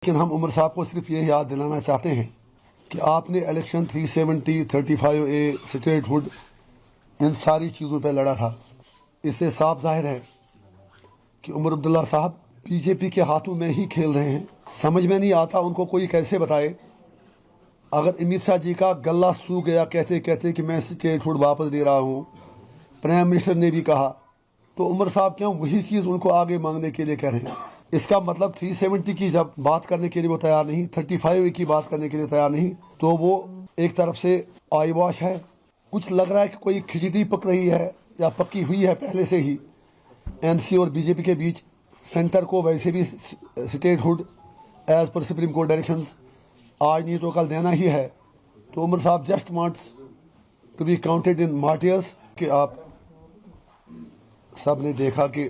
लेकिन हम उमर साहब को सिर्फ ये याद दिलाना चाहते हैं कि आपने इलेक्शन 370, 35A, स्टेटहुड, इन सारी चीज़ों पर लड़ा था। इससे साफ जाहिर है कि उमर अब्दुल्ला साहब बीजेपी के हाथों में ही खेल रहे हैं। समझ में नहीं आता उनको कोई कैसे बताए। अगर अमित शाह जी का गला सूख गया कहते कहते कि मैं स्टेटहुड वापस दे रहा हूँ, प्राइम मिनिस्टर ने भी कहा, तो उमर साहब क्यों वही चीज़ उनको आगे मांगने के लिए कह रहे हैं? इसका मतलब 370 की जब बात करने के लिए वो तैयार नहीं, 35A की बात करने के लिए तैयार नहीं, तो वो एक तरफ से आई वॉश है। कुछ लग रहा है कि कोई खिचड़ी पक रही है या पक्की हुई है पहले से ही एनसी और बीजेपी के बीच। सेंटर को वैसे भी statehood as per supreme court directions आज नहीं तो कल देना ही है। तो उमर साहब just wants to be counted in martyrs. कि आप सब ने देखा कि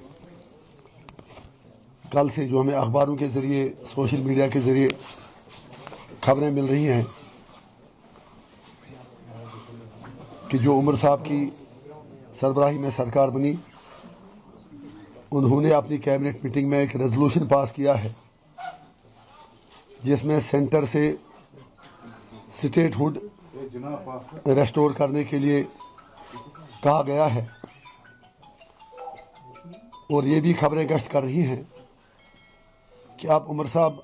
कल से जो हमें अखबारों के ज़रिए, सोशल मीडिया के ज़रिए खबरें मिल रही हैं कि जो उमर साहब की सरबराही में सरकार बनी, उन्होंने अपनी कैबिनेट मीटिंग में एक रेजोल्यूशन पास किया है जिसमें सेंटर से स्टेटहुड रेस्टोर करने के लिए कहा गया है। और ये भी खबरें गश्त कर रही हैं कि आप उमर साहब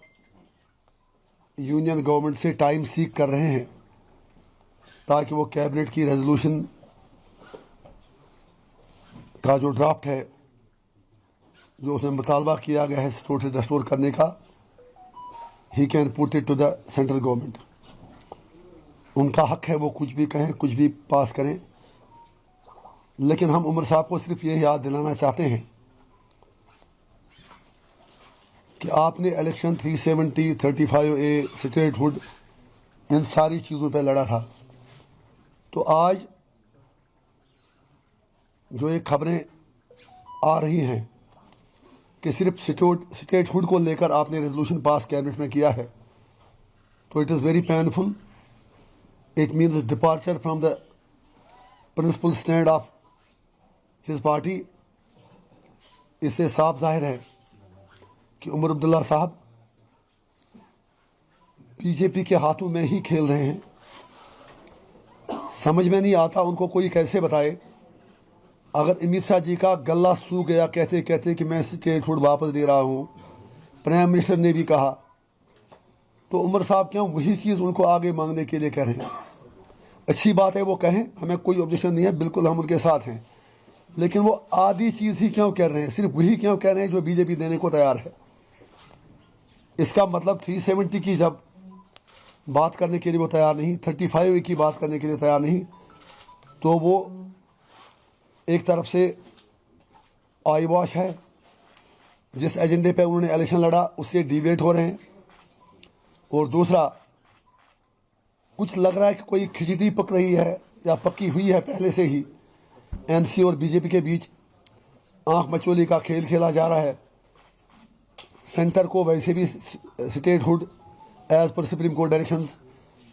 यूनियन गवर्नमेंट से टाइम सीक कर रहे हैं ताकि वो कैबिनेट की रेजोल्यूशन का जो ड्राफ्ट है, जो उसमें मुतालबा किया गया है स्टेटहुड रेस्टोर करने का, he can put it to the central government. उनका हक है वो कुछ भी कहें, कुछ भी पास करें। लेकिन हम उमर साहब को सिर्फ ये याद दिलाना चाहते हैं कि आपने इलेक्शन 370, 35A, स्टेटहुड, इन सारी चीज़ों पर लड़ा था। तो आज जो ये खबरें आ रही हैं कि सिर्फ स्टेटहुड को लेकर आपने रेजोल्यूशन पास कैबिनेट में किया है, तो it is very painful. It means departure from the principle stand of his party. इससे साफ जाहिर है कि उमर अब्दुल्ला साहब बीजेपी के हाथों में ही खेल रहे हैं। समझ में नहीं आता उनको कोई कैसे बताए। अगर अमित शाह जी का गला सूख गया कहते कहते कि मैं स्टेटहुड वापस दे रहा हूँ, प्राइम मिनिस्टर ने भी कहा, तो उमर साहब क्यों वही चीज़ उनको आगे मांगने के लिए कह रहे हैं? अच्छी बात है वो कहें, हमें कोई ऑब्जेक्शन नहीं है, बिल्कुल हम उनके साथ हैं। लेकिन वो आधी चीज़ ही क्यों कह रहे हैं? सिर्फ वही क्यों कह रहे हैं जो बीजेपी देने को तैयार है? इसका मतलब 370 की जब बात करने के लिए वो तैयार नहीं, 35A की बात करने के लिए तैयार नहीं, तो वो एक तरफ से आई वॉश है। जिस एजेंडे पे उन्होंने इलेक्शन लड़ा उससे डिवेट हो रहे हैं। और दूसरा, कुछ लग रहा है कि कोई खिचड़ी पक रही है या पक्की हुई है पहले से ही एनसी और बीजेपी के बीच। आंख मचोली का खेल खेला जा रहा है। सेंटर को वैसे भी statehood as per supreme court directions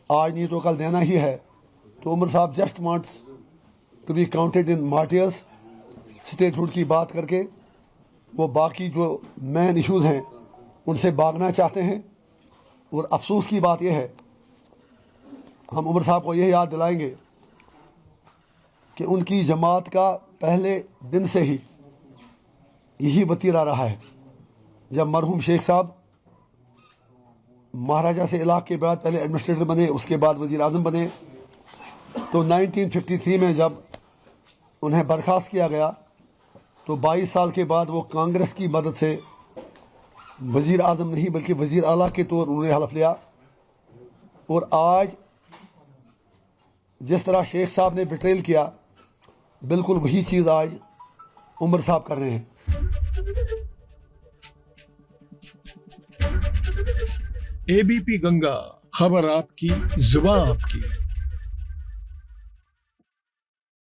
आज नहीं तो कल देना ही है। तो उमर साहब just wants to be counted in martyrs. Statehood की बात करके वो बाकी जो मेन इश्यूज़ हैं उनसे भागना चाहते हैं। और अफसोस की बात यह है, हम उमर साहब को यह याद दिलाएंगे कि उनकी जमात का पहले दिन से ही यही वतीरा रहा है। जब मरहूम शेख साहब महाराजा से इलाक़ के बाद पहले एडमिनिस्ट्रेटर बने, उसके बाद वज़ीर आज़म बने, तो 1953 में जब उन्हें बर्खास्त किया गया तो 22 साल के बाद वो कांग्रेस की मदद से वज़ीर आज़म नहीं बल्कि वज़ीर आला के तौर उन्होंने हलफ लिया। और आज जिस तरह शेख साहब ने बिट्रेल किया, बिल्कुल वही चीज़ आज उमर साहब कर रहे हैं। एबीपी गंगा, खबर आपकी, जुबान आपकी।